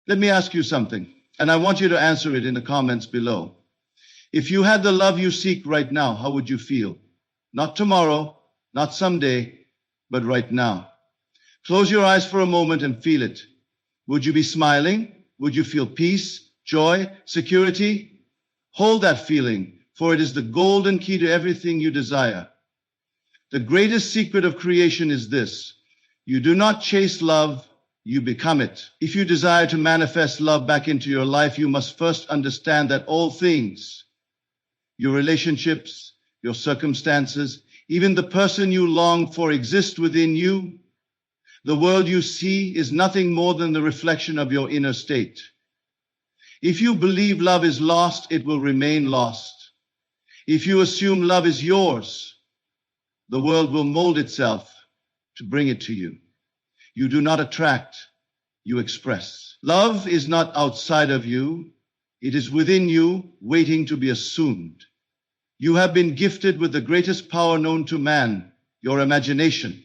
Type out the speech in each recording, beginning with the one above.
Let me ask you something, and I want you to answer it in the comments below. If you had the love you seek right now, how would you feel? Not tomorrow, not someday, but right now. Close your eyes for a moment and feel it. Would you be smiling? Would you feel peace, joy, security? Hold that feeling, for it is the golden key to everything you desire. The greatest secret of creation is this: you do not chase love, you become it. If you desire to manifest love back into your life, you must first understand that all things, your relationships, your circumstances, even the person you long for, exist within you. The world you see is nothing more than the reflection of your inner state. If you believe love is lost, it will remain lost. If you assume love is yours, the world will mold itself to bring it to you. You do not attract, you express. Love is not outside of you. It is within you, waiting to be assumed. You have been gifted with the greatest power known to man, your imagination.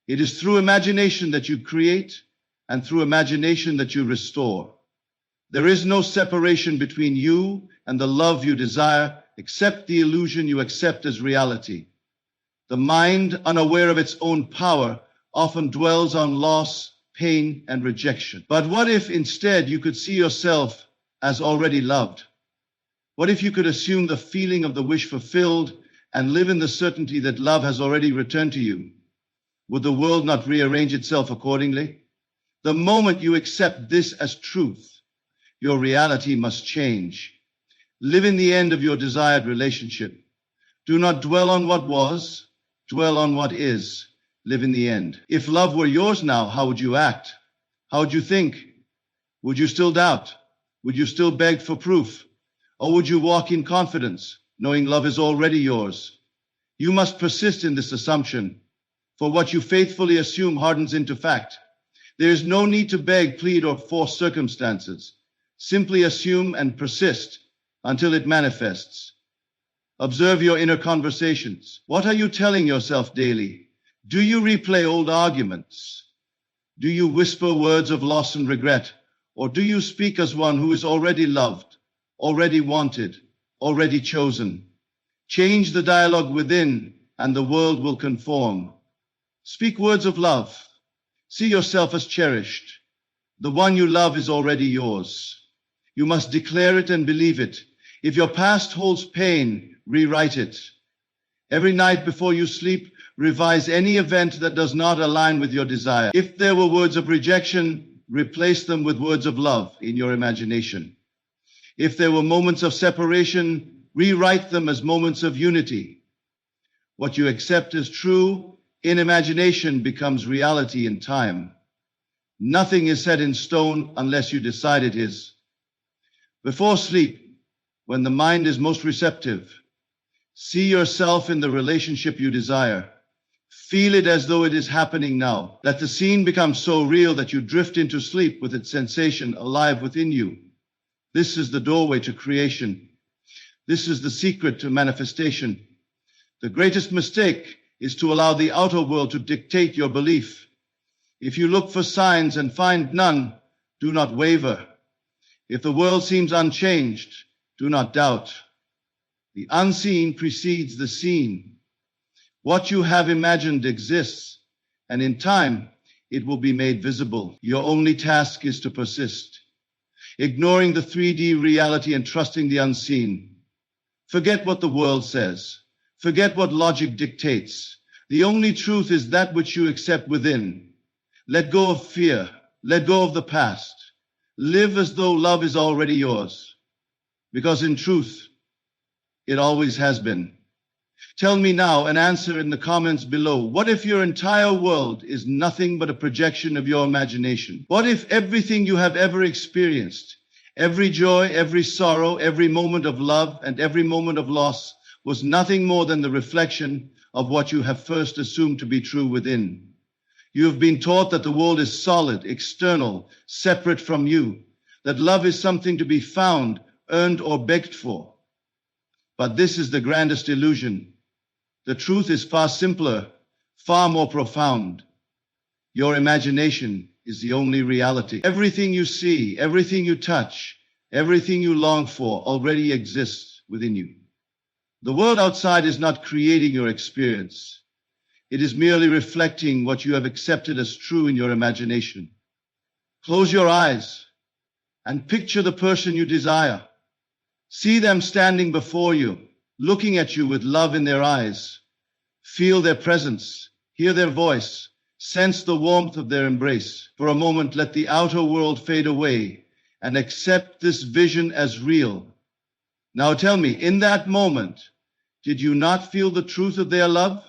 It is through imagination that you create, and through imagination that you restore. There is no separation between you and the love you desire, except the illusion you accept as reality. The mind, unaware of its own power, often dwells on loss, pain, and rejection. But what if instead you could see yourself as already loved? What if you could assume the feeling of the wish fulfilled and live in the certainty that love has already returned to you? Would the world not rearrange itself accordingly? The moment you accept this as truth, your reality must change. Live in the end of your desired relationship. Do not dwell on what was, dwell on what is. Live in the end. If love were yours now, how would you act? How would you think? Would you still doubt? Would you still beg for proof? Or would you walk in confidence, knowing love is already yours? You must persist in this assumption, for what you faithfully assume hardens into fact. There is no need to beg, plead, or force circumstances. Simply assume and persist until it manifests. Observe your inner conversations. What are you telling yourself daily? Do you replay old arguments? Do you whisper words of loss and regret? Or do you speak as one who is already loved, already wanted, already chosen? Change the dialogue within, and the world will conform. Speak words of love. See yourself as cherished. The one you love is already yours. You must declare it and believe it. If your past holds pain, rewrite it. Every night before you sleep, revise any event that does not align with your desire. If there were words of rejection, replace them with words of love in your imagination. If there were moments of separation, rewrite them as moments of unity. What you accept as true in imagination becomes reality in time. Nothing is set in stone unless you decide it is. Before sleep, when the mind is most receptive, see yourself in the relationship you desire. Feel it as though it is happening now. Let the scene become so real that you drift into sleep with its sensation alive within you. This is the doorway to creation. This is the secret to manifestation. The greatest mistake is to allow the outer world to dictate your belief. If you look for signs and find none, do not waver. If the world seems unchanged, do not doubt. The unseen precedes the seen. What you have imagined exists, and in time, it will be made visible. Your only task is to persist, ignoring the 3D reality and trusting the unseen. Forget what the world says. Forget what logic dictates. The only truth is that which you accept within. Let go of fear. Let go of the past. Live as though love is already yours, because in truth, it always has been. Tell me now and answer in the comments below. What if your entire world is nothing but a projection of your imagination? What if everything you have ever experienced, every joy, every sorrow, every moment of love, and every moment of loss was nothing more than the reflection of what you have first assumed to be true within? You have been taught that the world is solid, external, separate from you, that love is something to be found, earned, or begged for. But this is the grandest illusion. The truth is far simpler, far more profound. Your imagination is the only reality. Everything you see, everything you touch, everything you long for already exists within you. The world outside is not creating your experience. It is merely reflecting what you have accepted as true in your imagination. Close your eyes and picture the person you desire. See them standing before you, looking at you with love in their eyes. Feel their presence, hear their voice, sense the warmth of their embrace. For a moment, let the outer world fade away and accept this vision as real. Now tell me, in that moment, did you not feel the truth of their love?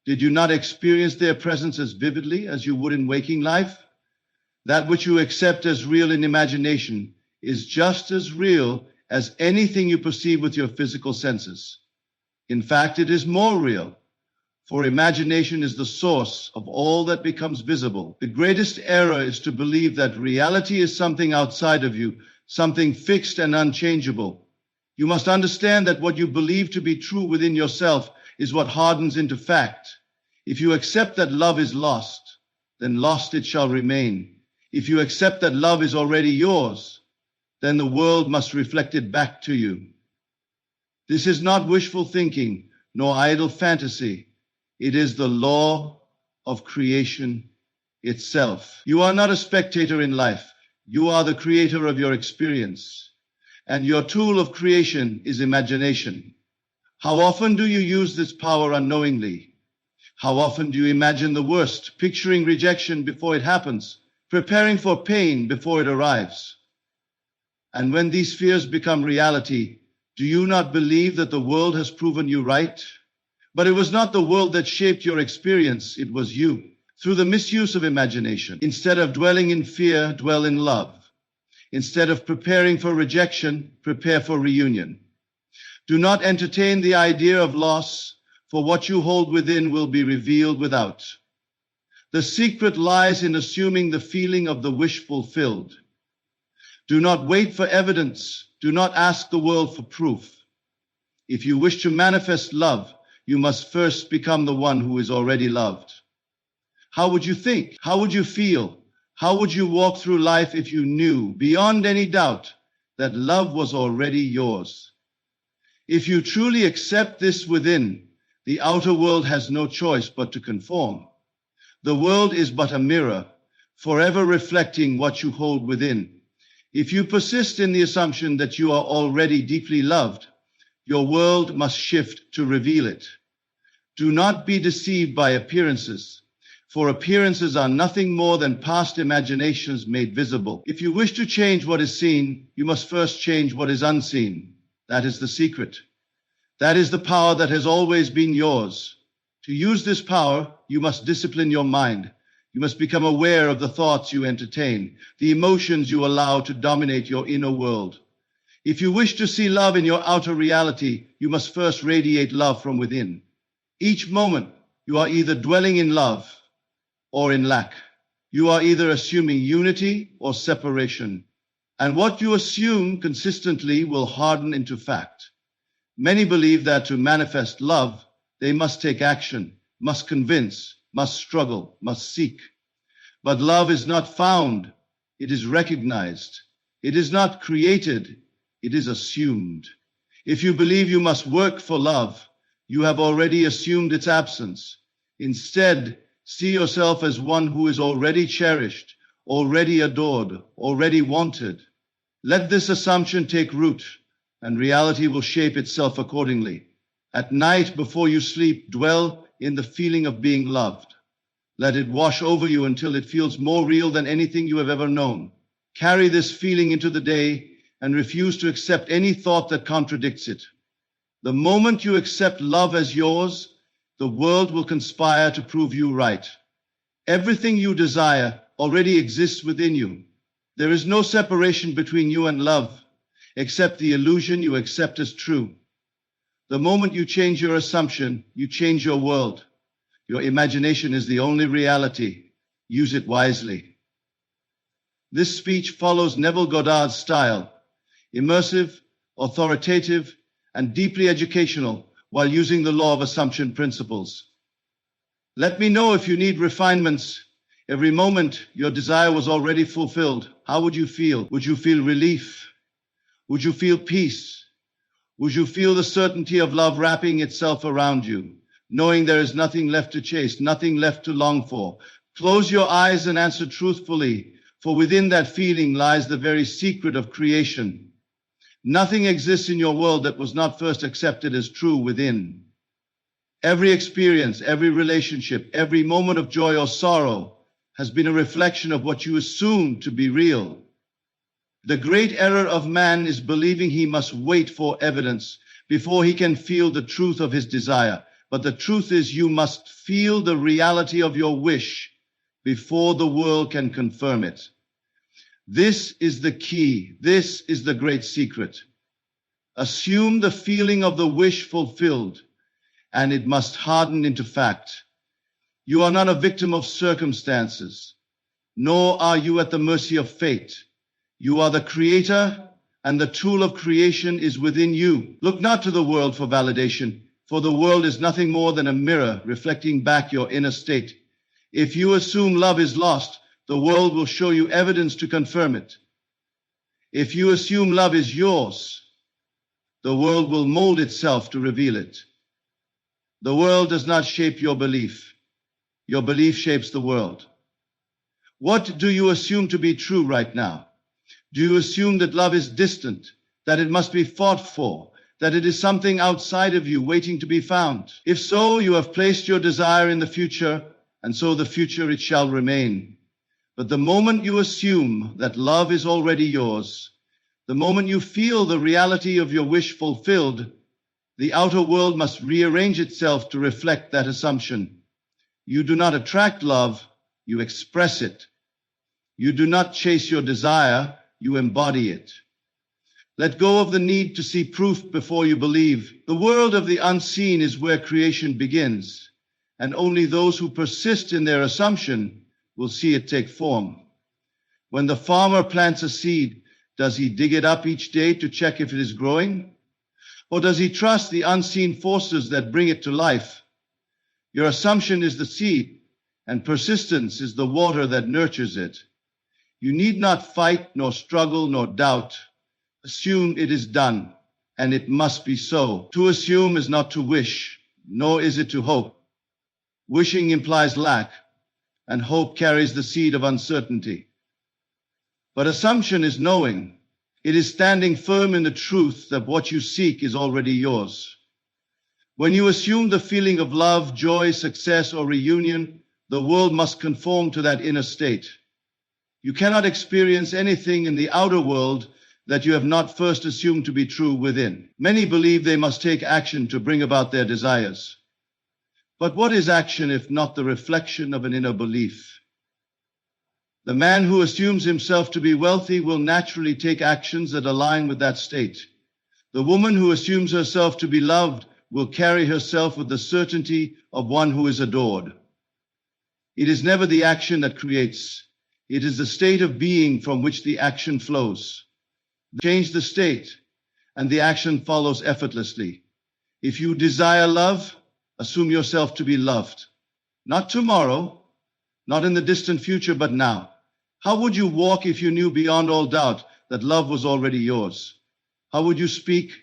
Did you not experience their presence as vividly as you would in waking life? That which you accept as real in imagination is just as real as anything you perceive with your physical senses. In fact, it is more real, for imagination is the source of all that becomes visible. The greatest error is to believe that reality is something outside of you, something fixed and unchangeable. You must understand that what you believe to be true within yourself is what hardens into fact. If you accept that love is lost, then lost it shall remain. If you accept that love is already yours, then the world must reflect it back to you. This is not wishful thinking, nor idle fantasy. It is the law of creation itself. You are not a spectator in life. You are the creator of your experience. And your tool of creation is imagination. How often do you use this power unknowingly? How often do you imagine the worst, picturing rejection before it happens, preparing for pain before it arrives? And when these fears become reality, do you not believe that the world has proven you right? But it was not the world that shaped your experience, it was you. Through the misuse of imagination, instead of dwelling in fear, dwell in love. Instead of preparing for rejection, prepare for reunion. Do not entertain the idea of loss, for what you hold within will be revealed without. The secret lies in assuming the feeling of the wish fulfilled. Do not wait for evidence. Do not ask the world for proof. If you wish to manifest love, you must first become the one who is already loved. How would you think? How would you feel? How would you walk through life if you knew, beyond any doubt, that love was already yours? If you truly accept this within, the outer world has no choice but to conform. The world is but a mirror, forever reflecting what you hold within. If you persist in the assumption that you are already deeply loved, your world must shift to reveal it. Do not be deceived by appearances, for appearances are nothing more than past imaginations made visible. If you wish to change what is seen, you must first change what is unseen. That is the secret. That is the power that has always been yours. To use this power, you must discipline your mind. You must become aware of the thoughts you entertain, the emotions you allow to dominate your inner world. If you wish to see love in your outer reality, you must first radiate love from within. Each moment, you are either dwelling in love or in lack. You are either assuming unity or separation. And what you assume consistently will harden into fact. Many believe that to manifest love, they must take action, must convince, must struggle, must seek. But love is not found, it is recognized. It is not created, it is assumed. If you believe you must work for love, you have already assumed its absence. Instead, see yourself as one who is already cherished, already adored, already wanted. Let this assumption take root, and reality will shape itself accordingly. At night, before you sleep, dwell in the feeling of being loved. Let it wash over you until it feels more real than anything you have ever known. Carry this feeling into the day and refuse to accept any thought that contradicts it. The moment you accept love as yours, the world will conspire to prove you right. Everything you desire already exists within you. There is no separation between you and love, except the illusion you accept as true. The moment you change your assumption, you change your world. Your imagination is the only reality. Use it wisely. This speech follows Neville Goddard's style, immersive, authoritative, and deeply educational, while using the law of assumption principles. Let me know if you need refinements, Every moment your desire was already fulfilled, how would you feel? Would you feel relief? Would you feel peace? Would you feel the certainty of love wrapping itself around you, knowing there is nothing left to chase, nothing left to long for? Close your eyes and answer truthfully, for within that feeling lies the very secret of creation. Nothing exists in your world that was not first accepted as true within. Every experience, every relationship, every moment of joy or sorrow has been a reflection of what you assume to be real. The great error of man is believing he must wait for evidence before he can feel the truth of his desire. But the truth is, you must feel the reality of your wish before the world can confirm it. This is the key. This is the great secret. Assume the feeling of the wish fulfilled, and it must harden into fact. You are not a victim of circumstances, nor are you at the mercy of fate. You are the creator, and the tool of creation is within you. Look not to the world for validation, for the world is nothing more than a mirror reflecting back your inner state. If you assume love is lost, the world will show you evidence to confirm it. If you assume love is yours, the world will mold itself to reveal it. The world does not shape your belief. Your belief shapes the world. What do you assume to be true right now? Do you assume that love is distant, that it must be fought for, that it is something outside of you waiting to be found? If so, you have placed your desire in the future, and so the future it shall remain. But the moment you assume that love is already yours, the moment you feel the reality of your wish fulfilled, the outer world must rearrange itself to reflect that assumption. You do not attract love, you express it. You do not chase your desire, you embody it. Let go of the need to see proof before you believe. The world of the unseen is where creation begins, and only those who persist in their assumption will see it take form. When the farmer plants a seed, does he dig it up each day to check if it is growing? Or does he trust the unseen forces that bring it to life? Your assumption is the seed, and persistence is the water that nurtures it. You need not fight, nor struggle, nor doubt. Assume it is done, and it must be so. To assume is not to wish, nor is it to hope. Wishing implies lack, and hope carries the seed of uncertainty. But assumption is knowing. It is standing firm in the truth that what you seek is already yours. When you assume the feeling of love, joy, success, or reunion, the world must conform to that inner state. You cannot experience anything in the outer world that you have not first assumed to be true within. Many believe they must take action to bring about their desires. But what is action if not the reflection of an inner belief? The man who assumes himself to be wealthy will naturally take actions that align with that state. The woman who assumes herself to be loved will carry herself with the certainty of one who is adored. It is never the action that creates. It is the state of being from which the action flows. Change the state, and the action follows effortlessly. If you desire love, assume yourself to be loved. Not tomorrow, not in the distant future, but now. How would you walk if you knew beyond all doubt that love was already yours? How would you speak?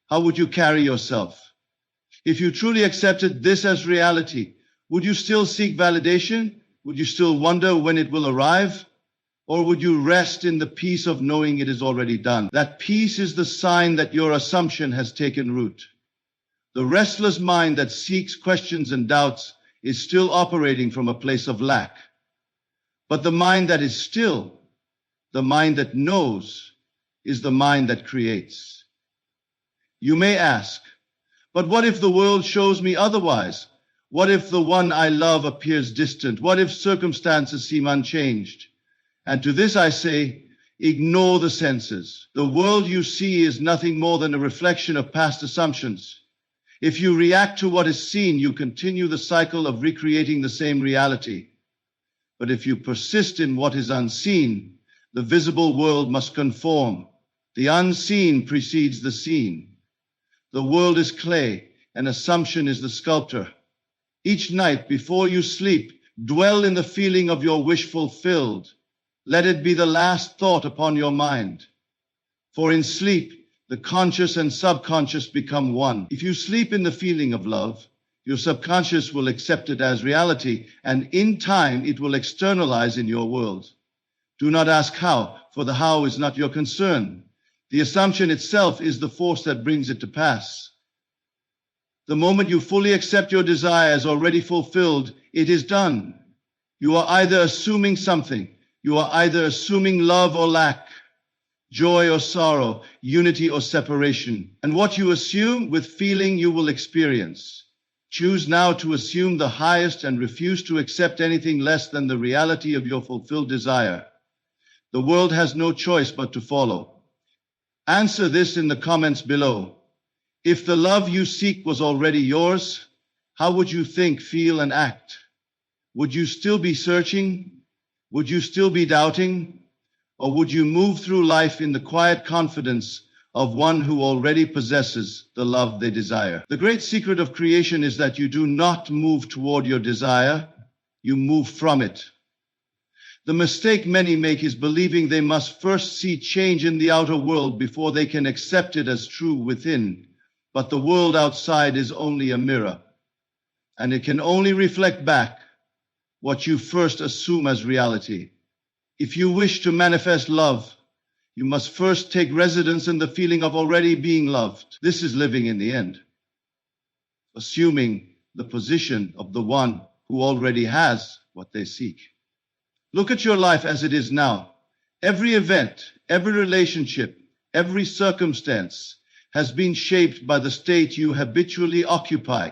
How would you carry yourself? If you truly accepted this as reality, would you still seek validation? Would you still wonder when it will arrive? Or would you rest in the peace of knowing it is already done? That peace is the sign that your assumption has taken root. The restless mind that seeks questions and doubts is still operating from a place of lack. But the mind that is still, the mind that knows, is the mind that creates. You may ask, but what if the world shows me otherwise? What if the one I love appears distant? What if circumstances seem unchanged? And to this I say, ignore the senses. The world you see is nothing more than a reflection of past assumptions. If you react to what is seen, you continue the cycle of recreating the same reality. But if you persist in what is unseen, the visible world must conform. The unseen precedes the seen. The world is clay, and assumption is the sculptor. Each night before you sleep, Dwell in the feeling of your wish fulfilled. Let it be the last thought upon your mind. For in sleep, the conscious and subconscious become one. If you sleep in the feeling of love, your subconscious will accept it as reality, and in time it will externalize in your world. Do not ask how, for the how is not your concern. The assumption itself is the force that brings it to pass. The moment you fully accept your desire as already fulfilled, it is done. You are either assuming something. You are either assuming love or lack, joy or sorrow, unity or separation. And what you assume with feeling you will experience. Choose now to assume the highest and refuse to accept anything less than the reality of your fulfilled desire. The world has no choice but to follow. Answer this in the comments below. If the love you seek was already yours, how would you think, feel, and act? Would you still be searching? Would you still be doubting? Or would you move through life in the quiet confidence of one who already possesses the love they desire? The great secret of creation is that you do not move toward your desire, you move from it. The mistake many make is believing they must first see change in the outer world before they can accept it as true within. But the world outside is only a mirror, and it can only reflect back what you first assume as reality. If you wish to manifest love, you must first take residence in the feeling of already being loved. This is living in the end, assuming the position of the one who already has what they seek. Look at your life as it is now. Every event, every relationship, every circumstance has been shaped by the state you habitually occupy.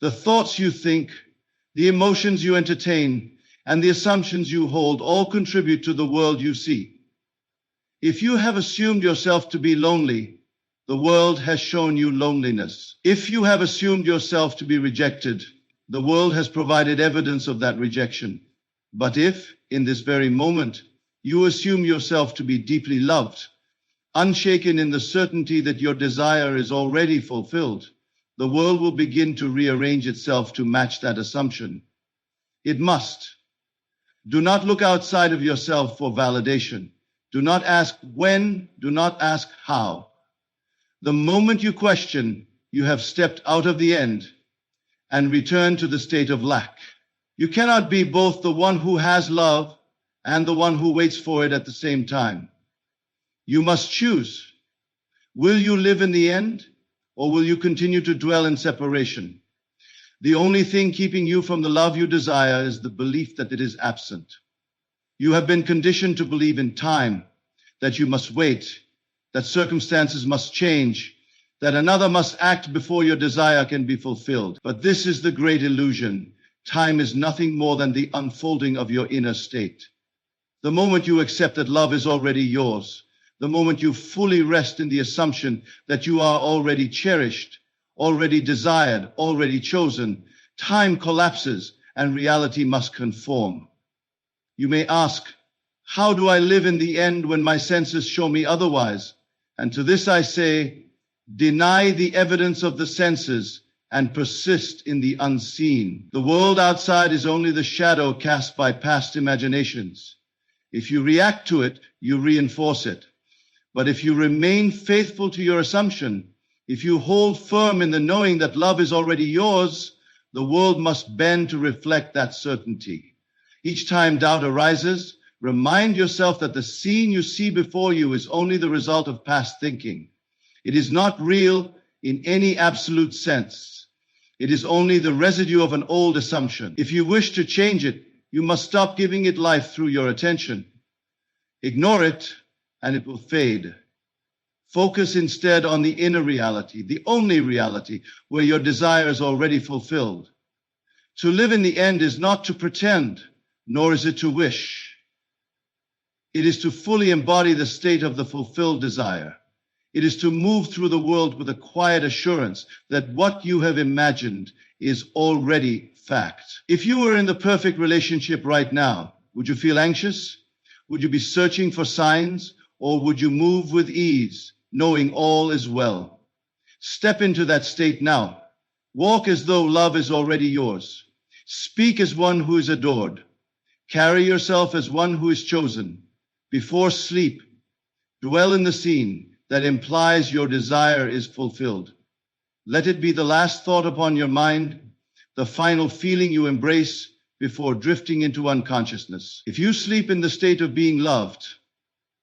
The thoughts you think, the emotions you entertain, and the assumptions you hold all contribute to the world you see. If you have assumed yourself to be lonely, the world has shown you loneliness. If you have assumed yourself to be rejected, the world has provided evidence of that rejection. But if, in this very moment, you assume yourself to be deeply loved, unshaken in the certainty that your desire is already fulfilled, the world will begin to rearrange itself to match that assumption. It must. Do not look outside of yourself for validation. Do not ask when, do not ask how. The moment you question, you have stepped out of the end and returned to the state of lack. You cannot be both the one who has love and the one who waits for it at the same time. You must choose. Will you live in the end, or will you continue to dwell in separation? The only thing keeping you from the love you desire is the belief that it is absent. You have been conditioned to believe in time, that you must wait, that circumstances must change, that another must act before your desire can be fulfilled. But this is the great illusion. Time is nothing more than the unfolding of your inner state. The moment you accept that love is already yours, the moment you fully rest in the assumption that you are already cherished, already desired, already chosen, time collapses and reality must conform. You may ask, how do I live in the end when my senses show me otherwise? And to this I say, deny the evidence of the senses and persist in the unseen. The world outside is only the shadow cast by past imaginations. If you react to it, you reinforce it. But if you remain faithful to your assumption, if you hold firm in the knowing that love is already yours, the world must bend to reflect that certainty. Each time doubt arises, remind yourself that the scene you see before you is only the result of past thinking. It is not real in any absolute sense. It is only the residue of an old assumption. If you wish to change it, you must stop giving it life through your attention. Ignore it, and it will fade. Focus instead on the inner reality, the only reality where your desire is already fulfilled. To live in the end is not to pretend, nor is it to wish. It is to fully embody the state of the fulfilled desire. It is to move through the world with a quiet assurance that what you have imagined is already fact. If you were in the perfect relationship right now, would you feel anxious? Would you be searching for signs? Or would you move with ease, knowing all is well? Step into that state now. Walk as though love is already yours. Speak as one who is adored. Carry yourself as one who is chosen. Before sleep, dwell in the scene that implies your desire is fulfilled. Let it be the last thought upon your mind, the final feeling you embrace before drifting into unconsciousness. If you sleep in the state of being loved,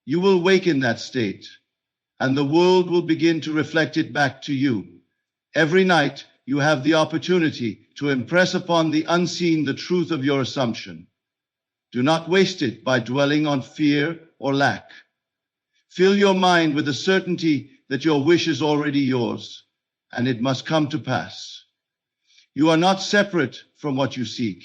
you will wake in that state, and the world will begin to reflect it back to you. Every night, you have the opportunity to impress upon the unseen the truth of your assumption. Do not waste it by dwelling on fear or lack. Fill your mind with the certainty that your wish is already yours, and it must come to pass. You are not separate from what you seek.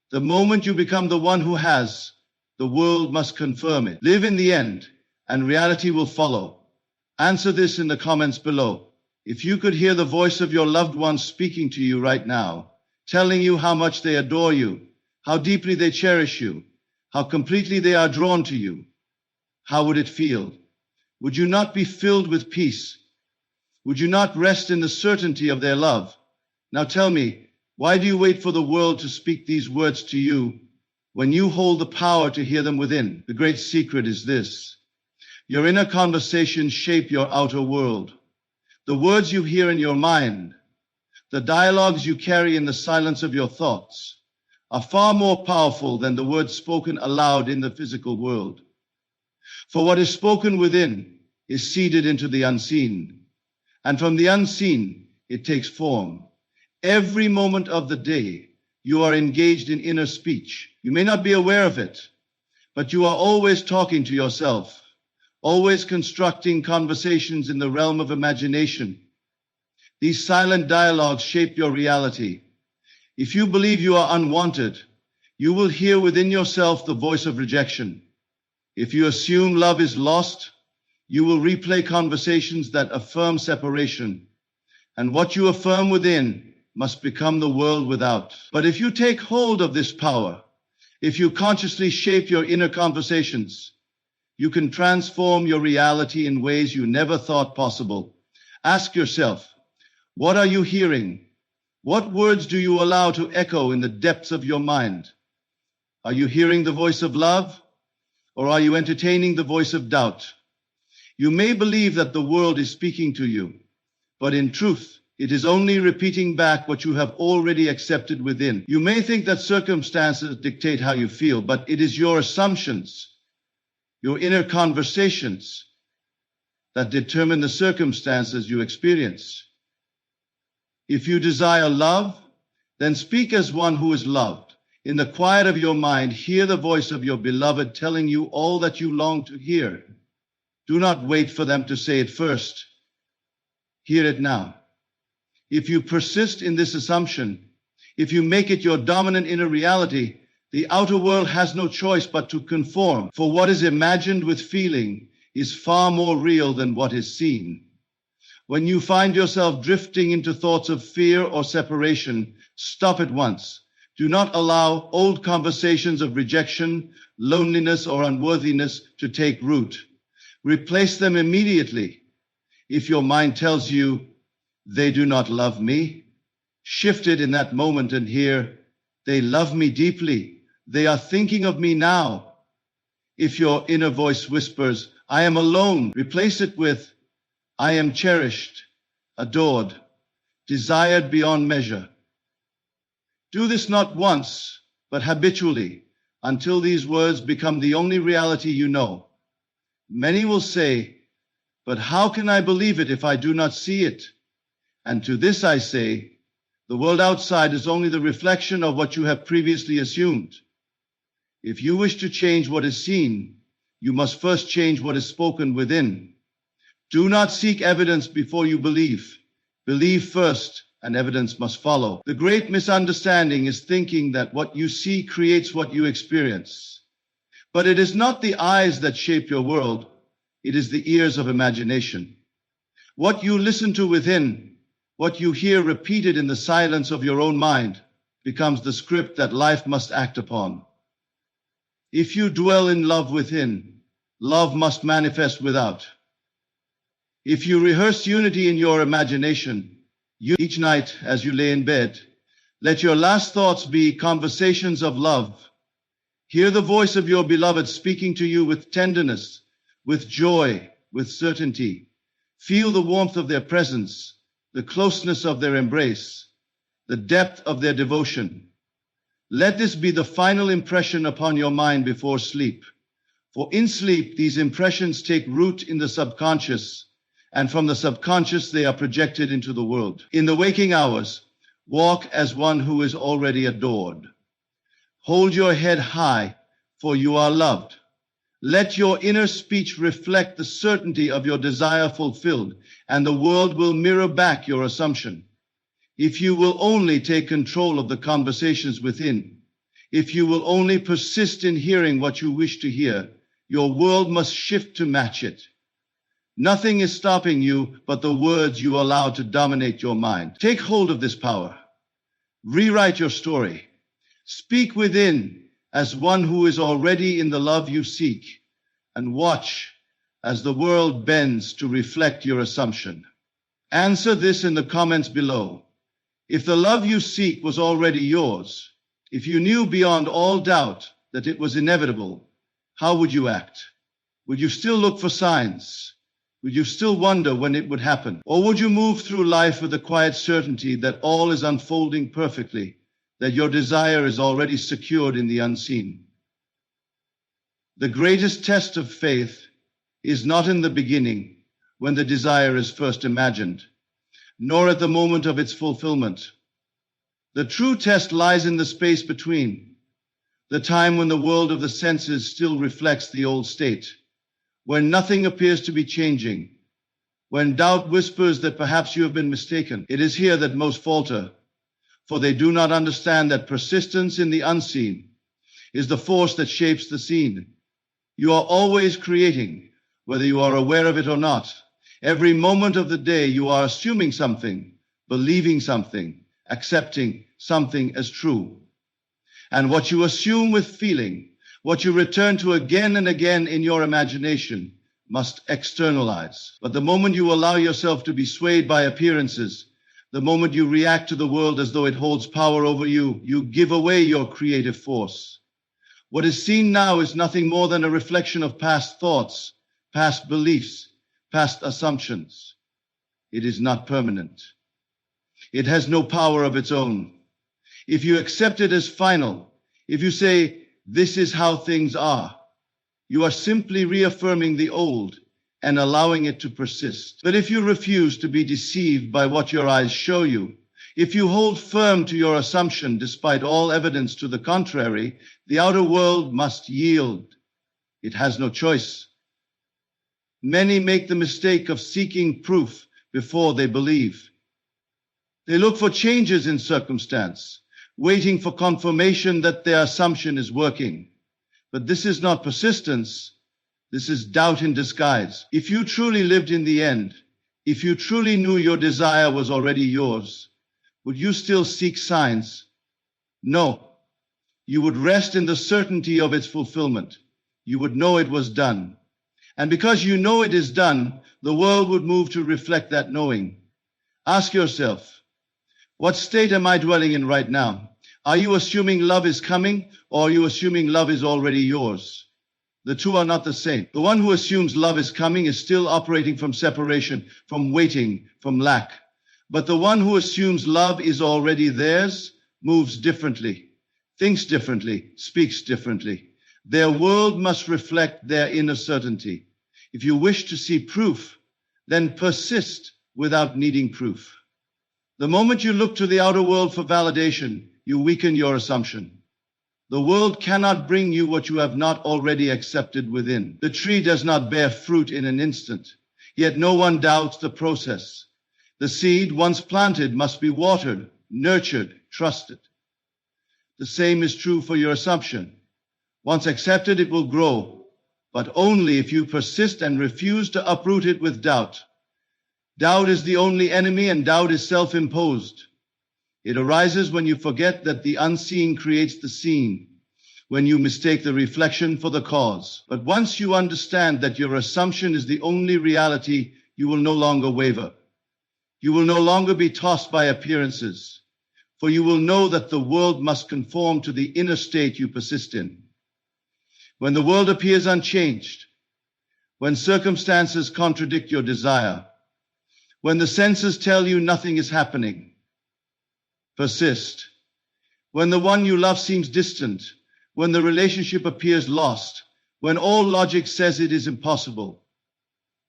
The moment you become the one who has, the world must confirm it. Live in the end, and reality will follow. Answer this in the comments below. If you could hear the voice of your loved ones speaking to you right now, telling you how much they adore you, how deeply they cherish you, how completely they are drawn to you, how would it feel? Would you not be filled with peace? Would you not rest in the certainty of their love? Now tell me, why do you wait for the world to speak these words to you when you hold the power to hear them within? The great secret is this. Your inner conversations shape your outer world. The words you hear in your mind, the dialogues you carry in the silence of your thoughts, are far more powerful than the words spoken aloud in the physical world. For what is spoken within is seeded into the unseen, and from the unseen it takes form. Every moment of the day, you are engaged in inner speech. You may not be aware of it, but you are always talking to yourself, always constructing conversations in the realm of imagination. These silent dialogues shape your reality. If you believe you are unwanted, you will hear within yourself the voice of rejection. If you assume love is lost, you will replay conversations that affirm separation. And what you affirm within must become the world without. But if you take hold of this power, if you consciously shape your inner conversations, you can transform your reality in ways you never thought possible. Ask yourself, what are you hearing? What words do you allow to echo in the depths of your mind? Are you hearing the voice of love, or are you entertaining the voice of doubt? You may believe that the world is speaking to you, but in truth, it is only repeating back what you have already accepted within. You may think that circumstances dictate how you feel, but it is your assumptions, your inner conversations, that determine the circumstances you experience. If you desire love, then speak as one who is loved. In the quiet of your mind, hear the voice of your beloved telling you all that you long to hear. Do not wait for them to say it first. Hear it now. If you persist in this assumption, if you make it your dominant inner reality, the outer world has no choice but to conform, for what is imagined with feeling is far more real than what is seen. When you find yourself drifting into thoughts of fear or separation, stop at once. Do not allow old conversations of rejection, loneliness, or unworthiness to take root. Replace them immediately. If your mind tells you, they do not love me, shift it in that moment and hear, they love me deeply. They are thinking of me now. If your inner voice whispers, I am alone, replace it with, I am cherished, adored, desired beyond measure. Do this not once, but habitually, until these words become the only reality you know. Many will say, but how can I believe it if I do not see it? And to this I say, the world outside is only the reflection of what you have previously assumed. If you wish to change what is seen, you must first change what is spoken within. Do not seek evidence before you believe. Believe first, and evidence must follow. The great misunderstanding is thinking that what you see creates what you experience. But it is not the eyes that shape your world, it is the ears of imagination. What you listen to within, what you hear repeated in the silence of your own mind, becomes the script that life must act upon. If you dwell in love within, love must manifest without. If you rehearse unity in your imagination, each night as you lay in bed, Let your last thoughts be conversations of love. Hear the voice of your beloved speaking to you with tenderness, with joy, with certainty. Feel the warmth of their presence, the closeness of their embrace, the depth of their devotion. Let this be the final impression upon your mind before sleep. For in sleep, these impressions take root in the subconscious, and from the subconscious, they are projected into the world. In the waking hours, walk as one who is already adored. Hold your head high, for you are loved. Let your inner speech reflect the certainty of your desire fulfilled, and the world will mirror back your assumption. If you will only take control of the conversations within, if you will only persist in hearing what you wish to hear, your world must shift to match it. Nothing is stopping you but the words you allow to dominate your mind. Take hold of this power. Rewrite your story. Speak within as one who is already in the love you seek, and watch as the world bends to reflect your assumption. Answer this in the comments below. If the love you seek was already yours, if you knew beyond all doubt that it was inevitable, how would you act? Would you still look for signs? Would you still wonder when it would happen? Or would you move through life with the quiet certainty that all is unfolding perfectly, that your desire is already secured in the unseen? The greatest test of faith is not in the beginning, when the desire is first imagined, nor at the moment of its fulfillment. The true test lies in the space between, the time when the world of the senses still reflects the old state, when nothing appears to be changing, when doubt whispers that perhaps you have been mistaken. It is here that most falter, for they do not understand that persistence in the unseen is the force that shapes the seen. You are always creating, whether you are aware of it or not. Every moment of the day you are assuming something, believing something, accepting something as true. And what you assume with feeling, what you return to again and again in your imagination, must externalize. But the moment you allow yourself to be swayed by appearances, the moment you react to the world as though it holds power over you, you give away your creative force. What is seen now is nothing more than a reflection of past thoughts, past beliefs, past assumptions. It is not permanent. It has no power of its own. If you accept it as final, if you say, "This is how things are," you are simply reaffirming the old and allowing it to persist. But if you refuse to be deceived by what your eyes show you, if you hold firm to your assumption despite all evidence to the contrary, the outer world must yield. It has no choice. Many make the mistake of seeking proof before they believe. They look for changes in circumstance, waiting for confirmation that their assumption is working. But this is not persistence. This is doubt in disguise. If you truly lived in the end, if you truly knew your desire was already yours, would you still seek signs? No. You would rest in the certainty of its fulfillment. You would know it was done. And because you know it is done, the world would move to reflect that knowing. Ask yourself, what state am I dwelling in right now? Are you assuming love is coming, or are you assuming love is already yours? The two are not the same. The one who assumes love is coming is still operating from separation, from waiting, from lack. But the one who assumes love is already theirs moves differently, thinks differently, speaks differently. Their world must reflect their inner certainty. If you wish to see proof, then persist without needing proof. The moment you look to the outer world for validation, you weaken your assumption. The world cannot bring you what you have not already accepted within. The tree does not bear fruit in an instant, yet no one doubts the process. The seed, once planted, must be watered, nurtured, trusted. The same is true for your assumption. Once accepted, it will grow, but only if you persist and refuse to uproot it with doubt. Doubt is the only enemy, and doubt is self-imposed. It arises when you forget that the unseen creates the seen, when you mistake the reflection for the cause. But once you understand that your assumption is the only reality, you will no longer waver. You will no longer be tossed by appearances, for you will know that the world must conform to the inner state you persist in. When the world appears unchanged, when circumstances contradict your desire, when the senses tell you nothing is happening, persist. When the one you love seems distant, when the relationship appears lost, when all logic says it is impossible,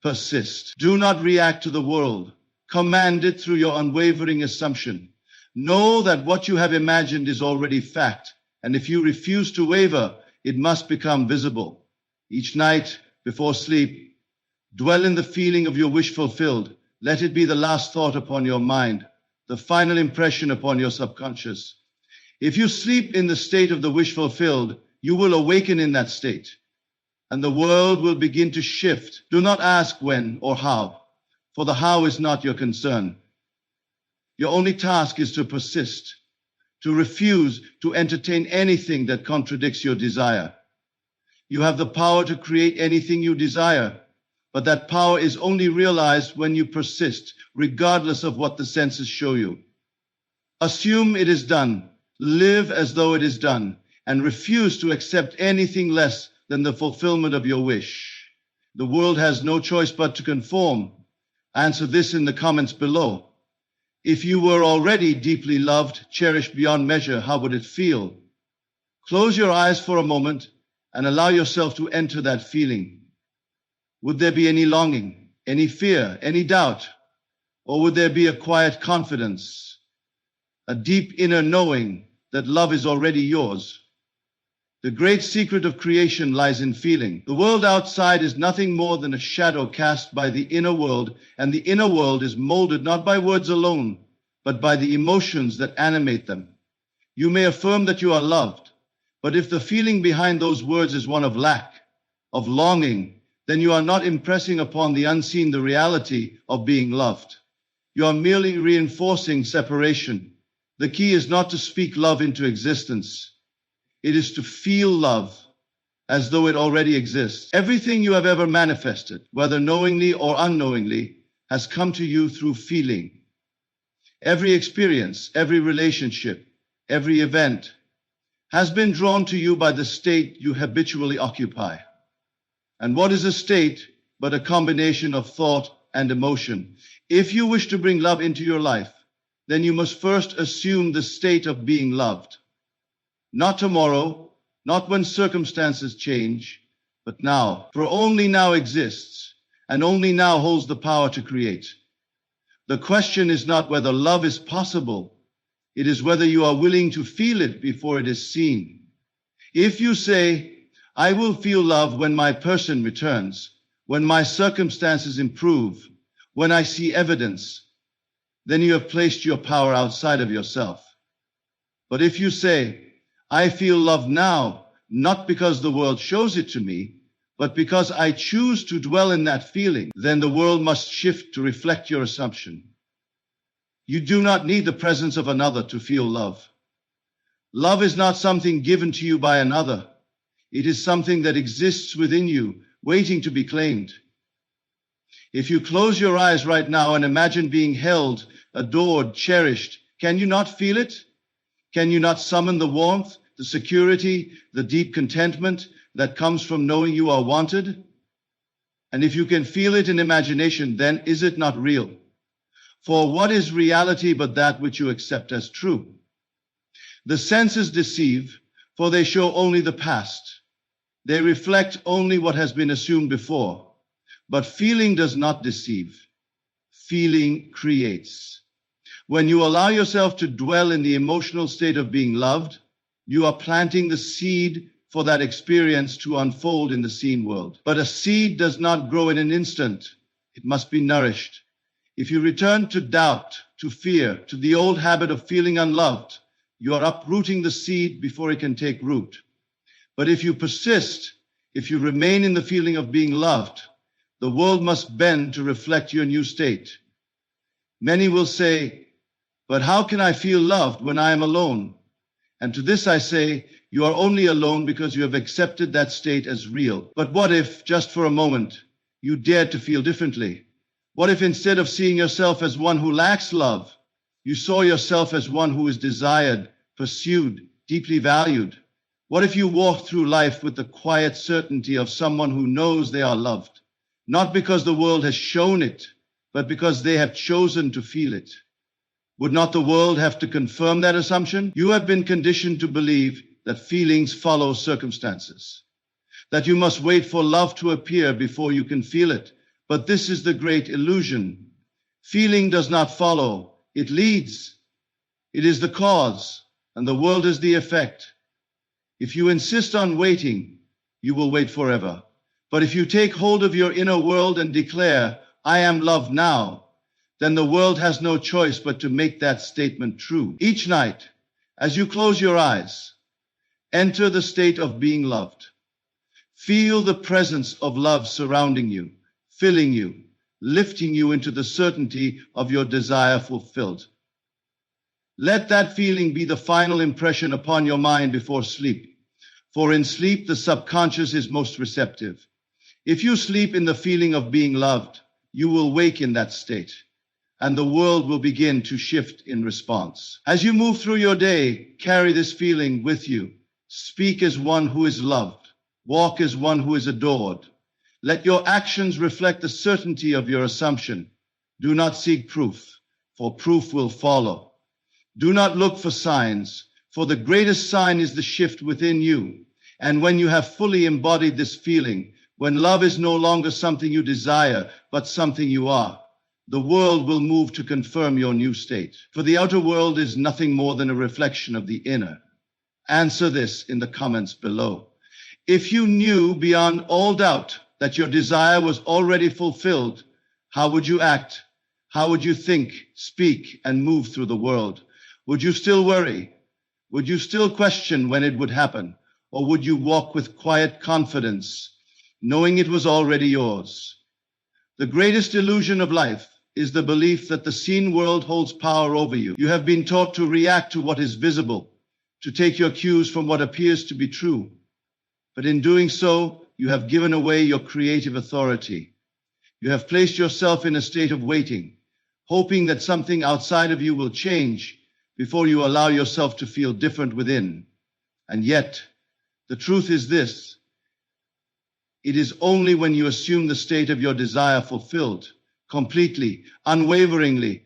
persist. Do not react to the world. Command it through your unwavering assumption. Know that what you have imagined is already fact, and if you refuse to waver, it must become visible. Each night, before sleep, dwell in the feeling of your wish fulfilled. Let it be the last thought upon your mind, the final impression upon your subconscious. If you sleep in the state of the wish fulfilled, you will awaken in that state, and the world will begin to shift. Do not ask when or how, for the how is not your concern. Your only task is to persist, to refuse to entertain anything that contradicts your desire. You have the power to create anything you desire, but that power is only realized when you persist, regardless of what the senses show you. Assume it is done, live as though it is done, and refuse to accept anything less than the fulfillment of your wish. The world has no choice but to conform. Answer this in the comments below. If you were already deeply loved, cherished beyond measure, how would it feel? Close your eyes for a moment and allow yourself to enter that feeling. Would there be any longing, any fear, any doubt? Or would there be a quiet confidence, a deep inner knowing that love is already yours? The great secret of creation lies in feeling. The world outside is nothing more than a shadow cast by the inner world, and the inner world is molded not by words alone, but by the emotions that animate them. You may affirm that you are loved, but if the feeling behind those words is one of lack, of longing, then you are not impressing upon the unseen the reality of being loved. You are merely reinforcing separation. The key is not to speak love into existence. It is to feel love as though it already exists. Everything you have ever manifested, whether knowingly or unknowingly, has come to you through feeling. Every experience, every relationship, every event has been drawn to you by the state you habitually occupy. And what is a state but a combination of thought and emotion? If you wish to bring love into your life, then you must first assume the state of being loved. Not tomorrow, not when circumstances change, but now. For only now exists, and only now holds the power to create. The question is not whether love is possible, it is whether you are willing to feel it before it is seen. If you say, I will feel love when my person returns, when my circumstances improve, when I see evidence, then you have placed your power outside of yourself. But if you say, I feel love now, not because the world shows it to me, but because I choose to dwell in that feeling, then the world must shift to reflect your assumption. You do not need the presence of another to feel love. Love is not something given to you by another. It is something that exists within you, waiting to be claimed. If you close your eyes right now and imagine being held, adored, cherished, can you not feel it? Can you not summon the warmth, the security, the deep contentment that comes from knowing you are wanted? And if you can feel it in imagination, then is it not real? For what is reality but that which you accept as true? The senses deceive, for they show only the past. They reflect only what has been assumed before. But feeling does not deceive. Feeling creates. When you allow yourself to dwell in the emotional state of being loved, you are planting the seed for that experience to unfold in the seen world. But a seed does not grow in an instant. It must be nourished. If you return to doubt, to fear, to the old habit of feeling unloved, you are uprooting the seed before it can take root. But if you persist, if you remain in the feeling of being loved, the world must bend to reflect your new state. Many will say, but how can I feel loved when I am alone? And to this I say, you are only alone because you have accepted that state as real. But what if, just for a moment, you dared to feel differently? What if instead of seeing yourself as one who lacks love, You saw yourself as one who is desired, pursued, deeply valued. What if you walked through life with the quiet certainty of someone who knows they are loved, not because the world has shown it, but because they have chosen to feel it? Would not the world have to confirm that assumption? You have been conditioned to believe that feelings follow circumstances, that you must wait for love to appear before you can feel it. But this is the great illusion. Feeling does not follow, it leads. It is the cause, and the world is the effect. If you insist on waiting, you will wait forever. But if you take hold of your inner world and declare, I am loved now, then the world has no choice but to make that statement true. Each night, as you close your eyes, enter the state of being loved. Feel the presence of love surrounding you, filling you, lifting you into the certainty of your desire fulfilled. Let that feeling be the final impression upon your mind before sleep. For in sleep, the subconscious is most receptive. If you sleep in the feeling of being loved, you will wake in that state, and the world will begin to shift in response. As you move through your day, carry this feeling with you. Speak as one who is loved. Walk as one who is adored. Let your actions reflect the certainty of your assumption. Do not seek proof, for proof will follow. Do not look for signs, for the greatest sign is the shift within you. And when you have fully embodied this feeling, when love is no longer something you desire, but something you are, the world will move to confirm your new state. For the outer world is nothing more than a reflection of the inner. Answer this in the comments below. If you knew beyond all doubt that your desire was already fulfilled, how would you act? How would you think, speak, and move through the world? Would you still worry? Would you still question when it would happen? Or would you walk with quiet confidence, knowing it was already yours? The greatest illusion of life is the belief that the seen world holds power over you. You have been taught to react to what is visible, to take your cues from what appears to be true. But in doing so, you have given away your creative authority. You have placed yourself in a state of waiting, hoping that something outside of you will change before you allow yourself to feel different within. And yet, the truth is this: it is only when you assume the state of your desire fulfilled, completely, unwaveringly,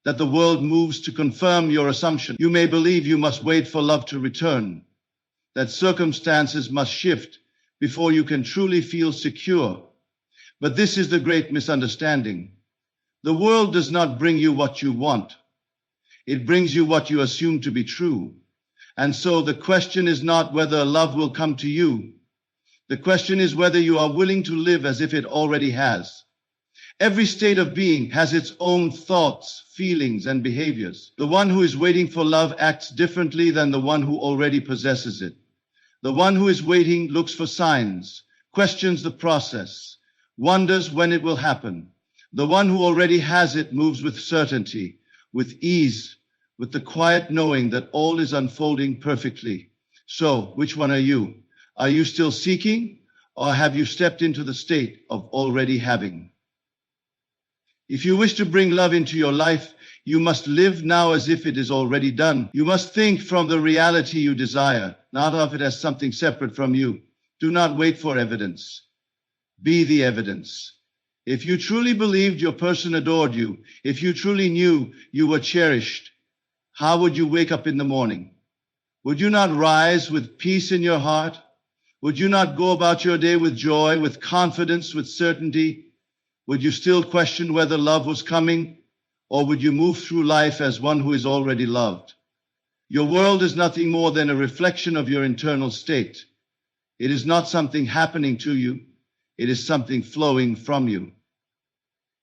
that the world moves to confirm your assumption. You may believe you must wait for love to return, that circumstances must shift before you can truly feel secure. But this is the great misunderstanding. The world does not bring you what you want. It brings you what you assume to be true. And so the question is not whether love will come to you. The question is whether you are willing to live as if it already has. Every state of being has its own thoughts, feelings, and behaviors. The one who is waiting for love acts differently than the one who already possesses it. The one who is waiting looks for signs, questions the process, wonders when it will happen. The one who already has it moves with certainty, with ease, with the quiet knowing that all is unfolding perfectly. So, which one are you? Are you still seeking, or have you stepped into the state of already having? If you wish to bring love into your life, you must live now as if it is already done. You must think from the reality you desire, not of it as something separate from you. Do not wait for evidence. Be the evidence. If you truly believed your person adored you, if you truly knew you were cherished, how would you wake up in the morning? Would you not rise with peace in your heart? Would you not go about your day with joy, with confidence, with certainty? Would you still question whether love was coming? Or would you move through life as one who is already loved? Your world is nothing more than a reflection of your internal state. It is not something happening to you. It is something flowing from you.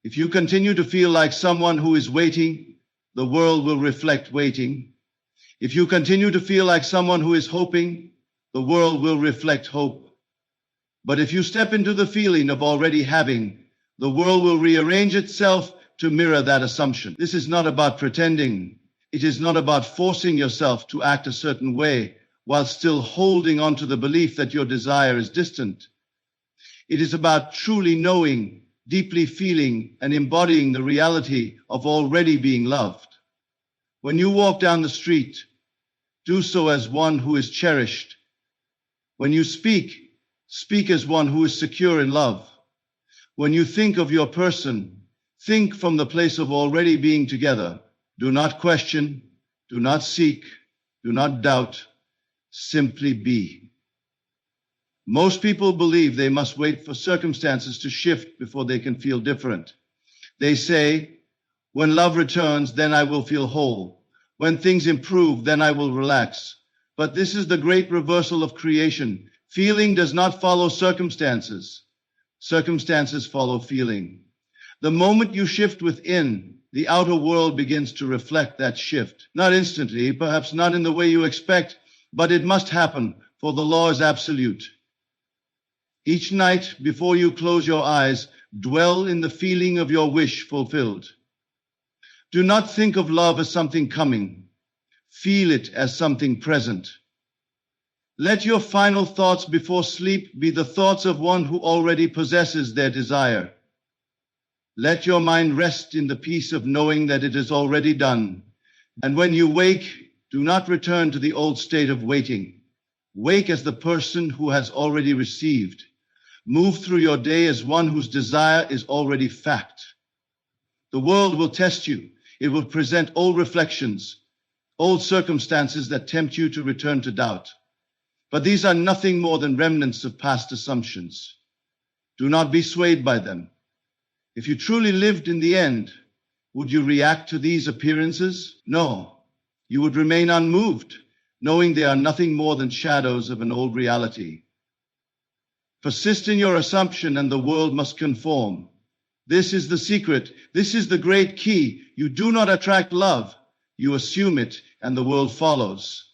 If you continue to feel like someone who is waiting, the world will reflect waiting. If you continue to feel like someone who is hoping, the world will reflect hope. But if you step into the feeling of already having, the world will rearrange itself to mirror that assumption. This is not about pretending. It is not about forcing yourself to act a certain way while still holding on to the belief that your desire is distant. It is about truly knowing, deeply feeling, and embodying the reality of already being loved. When you walk down the street, do so as one who is cherished. When you speak, speak as one who is secure in love. When you think of your person, think from the place of already being together. Do not question, do not seek, do not doubt, simply be. Most people believe they must wait for circumstances to shift before they can feel different. They say, when love returns, then I will feel whole. When things improve, then I will relax. But this is the great reversal of creation. Feeling does not follow circumstances. Circumstances follow feeling. The moment you shift within, the outer world begins to reflect that shift. Not instantly, perhaps not in the way you expect, but it must happen, for the law is absolute. Each night, before you close your eyes, dwell in the feeling of your wish fulfilled. Do not think of love as something coming. Feel it as something present. Let your final thoughts before sleep be the thoughts of one who already possesses their desire. Let your mind rest in the peace of knowing that it is already done. And when you wake, do not return to the old state of waiting. Wake as the person who has already received. Move through your day as one whose desire is already fact. The world will test you. It will present old reflections, old circumstances that tempt you to return to doubt. But these are nothing more than remnants of past assumptions. Do not be swayed by them. If you truly lived in the end, would you react to these appearances? No. You would remain unmoved, knowing they are nothing more than shadows of an old reality. Persist in your assumption and the world must conform. This is the secret. This is the great key. You do not attract love. You assume it and the world follows.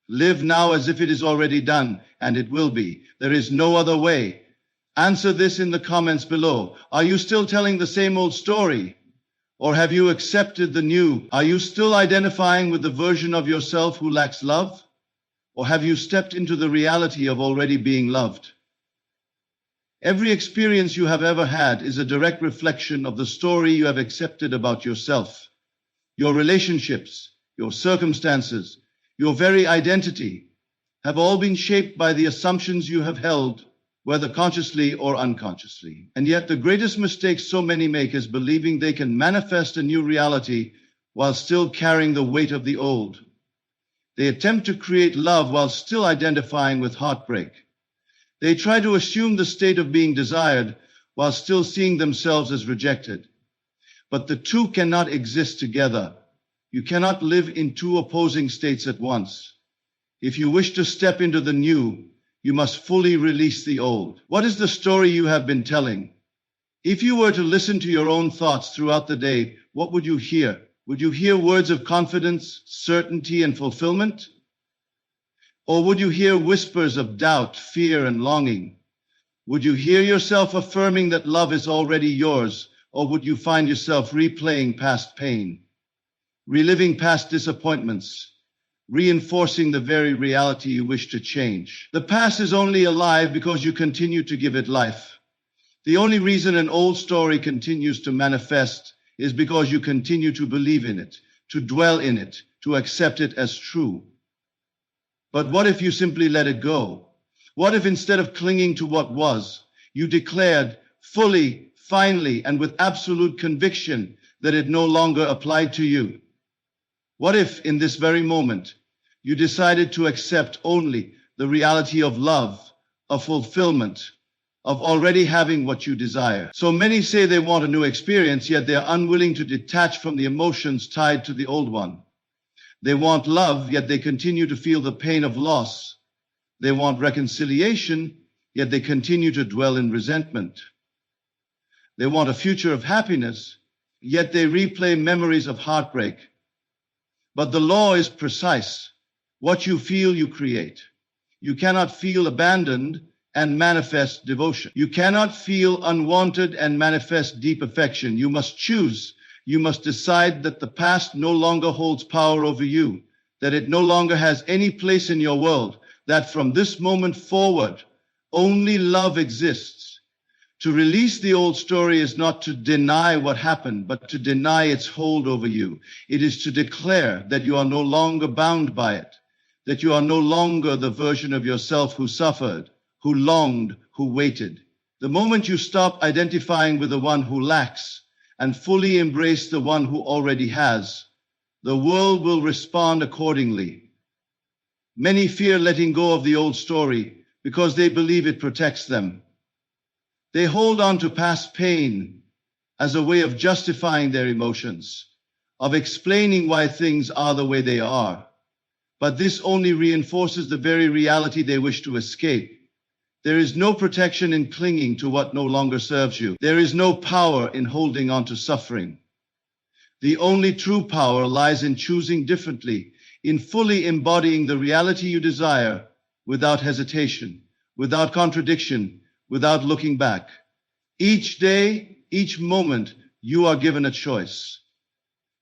Live now as if it is already done, and it will be. There is no other way. Answer this in the comments below. Are you still telling the same old story? Or have you accepted the new? Are you still identifying with the version of yourself who lacks love? Or have you stepped into the reality of already being loved? Every experience you have ever had is a direct reflection of the story you have accepted about yourself. Your relationships, your circumstances, your very identity have all been shaped by the assumptions you have held, whether consciously or unconsciously. And yet the greatest mistake so many make is believing they can manifest a new reality while still carrying the weight of the old. They attempt to create love while still identifying with heartbreak. They try to assume the state of being desired while still seeing themselves as rejected. But the two cannot exist together. You cannot live in two opposing states at once. If you wish to step into the new, you must fully release the old. What is the story you have been telling? If you were to listen to your own thoughts throughout the day, what would you hear? Would you hear words of confidence, certainty, and fulfillment? Or would you hear whispers of doubt, fear, and longing? Would you hear yourself affirming that love is already yours? Or would you find yourself replaying past pain, reliving past disappointments, reinforcing the very reality you wish to change? The past is only alive because you continue to give it life. The only reason an old story continues to manifest is because you continue to believe in it, to dwell in it, to accept it as true. But what if you simply let it go? What if instead of clinging to what was, you declared fully, finally, and with absolute conviction that it no longer applied to you? What if in this very moment, you decided to accept only the reality of love, of fulfillment, of already having what you desire? So many say they want a new experience, yet they are unwilling to detach from the emotions tied to the old one. They want love, yet they continue to feel the pain of loss. They want reconciliation, yet they continue to dwell in resentment. They want a future of happiness, yet they replay memories of heartbreak. But the law is precise. What you feel, you create. You cannot feel abandoned and manifest devotion. You cannot feel unwanted and manifest deep affection. You must choose. You must decide that the past no longer holds power over you, that it no longer has any place in your world, that from this moment forward, only love exists. To release the old story is not to deny what happened, but to deny its hold over you. It is to declare that you are no longer bound by it, that you are no longer the version of yourself who suffered, who longed, who waited. The moment you stop identifying with the one who lacks and fully embrace the one who already has, the world will respond accordingly. Many fear letting go of the old story because they believe it protects them. They hold on to past pain as a way of justifying their emotions, of explaining why things are the way they are. But this only reinforces the very reality they wish to escape. There is no protection in clinging to what no longer serves you. There is no power in holding on to suffering. The only true power lies in choosing differently, in fully embodying the reality you desire without hesitation, without contradiction, without looking back. Each day, each moment, you are given a choice.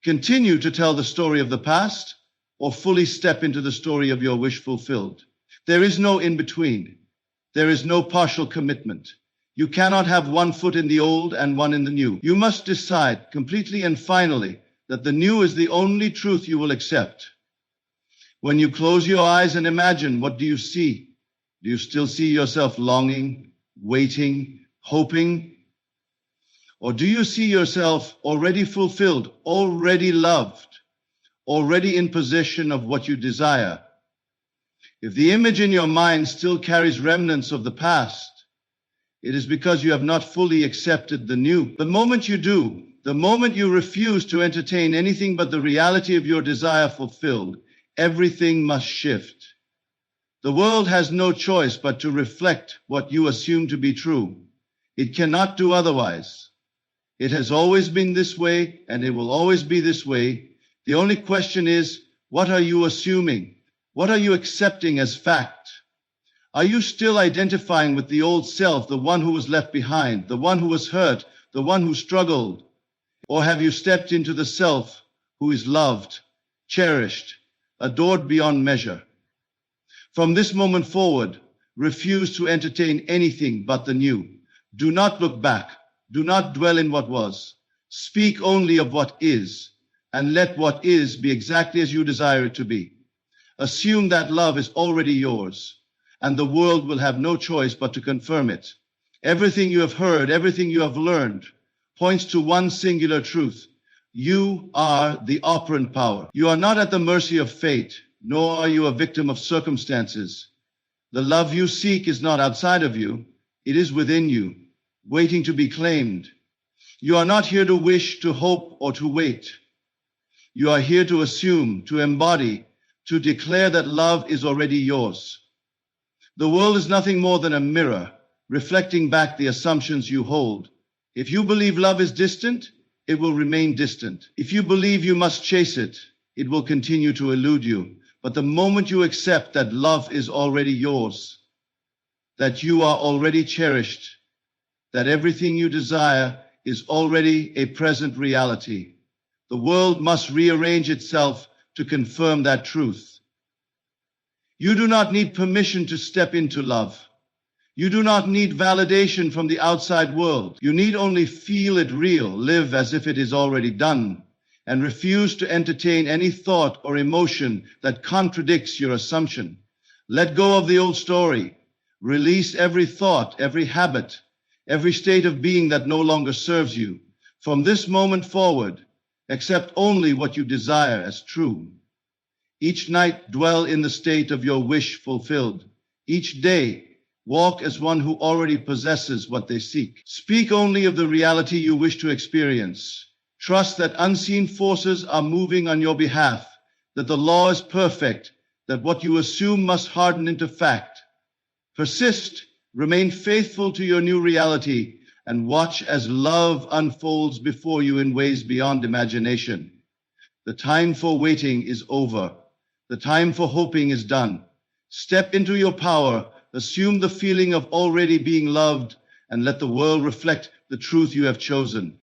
Continue to tell the story of the past or fully step into the story of your wish fulfilled. There is no in-between. There is no partial commitment. You cannot have one foot in the old and one in the new. You must decide completely and finally that the new is the only truth you will accept. When you close your eyes and imagine, what do you see? Do you still see yourself longing, waiting, hoping? Or do you see yourself already fulfilled, already loved, already in possession of what you desire? If the image in your mind still carries remnants of the past, it is because you have not fully accepted the new. The moment you do, the moment you refuse to entertain anything but the reality of your desire fulfilled, everything must shift. The world has no choice but to reflect what you assume to be true. It cannot do otherwise. It has always been this way, and it will always be this way. The only question is, what are you assuming? What are you accepting as fact? Are you still identifying with the old self, the one who was left behind, the one who was hurt, the one who struggled? Or have you stepped into the self who is loved, cherished, adored beyond measure? From this moment forward, refuse to entertain anything but the new. Do not look back. Do not dwell in what was. Speak only of what is, and let what is be exactly as you desire it to be. Assume that love is already yours, and the world will have no choice but to confirm it. Everything you have heard, everything you have learned, points to one singular truth. You are the operant power. You are not at the mercy of fate, nor are you a victim of circumstances. The love you seek is not outside of you. It is within you, waiting to be claimed. You are not here to wish, to hope, or to wait. You are here to assume, to embody, to declare that love is already yours. The world is nothing more than a mirror, reflecting back the assumptions you hold. If you believe love is distant, it will remain distant. If you believe you must chase it, it will continue to elude you. But the moment you accept that love is already yours, that you are already cherished, that everything you desire is already a present reality, the world must rearrange itself to confirm that truth. You do not need permission to step into love. You do not need validation from the outside world. You need only feel it real, live as if it is already done, and refuse to entertain any thought or emotion that contradicts your assumption. Let go of the old story. Release every thought, every habit, every state of being that no longer serves you. From this moment forward, accept only what you desire as true. Each night, dwell in the state of your wish fulfilled. Each day, walk as one who already possesses what they seek. Speak only of the reality you wish to experience. Trust that unseen forces are moving on your behalf, that the law is perfect, that what you assume must harden into fact. Persist, remain faithful to your new reality, and watch as love unfolds before you in ways beyond imagination. The time for waiting is over. The time for hoping is done. Step into your power, assume the feeling of already being loved, and let the world reflect the truth you have chosen.